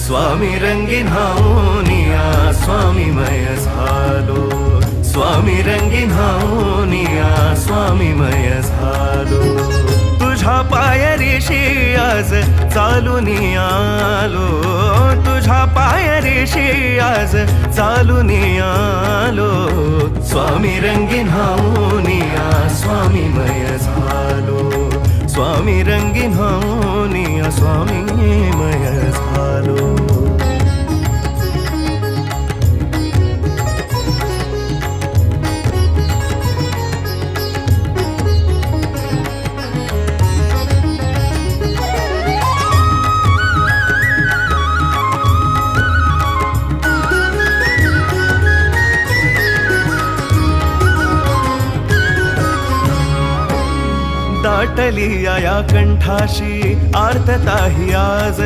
स्वामी रंगीन हावनिया स्वामीमय झालो, स्वामी रंगीन हावनिया स्वामीमय झालो. तुझ्या पायरीशी आज चालून आलो, तुझ्या पायरीशी आज चालून आलो. स्वामी रंगीन हावनिया स्वामीमय झालो, स्वामी रंगीन हावनिया स्वामीमय झालो. दाटली या कंठाशी आर्तता ही आज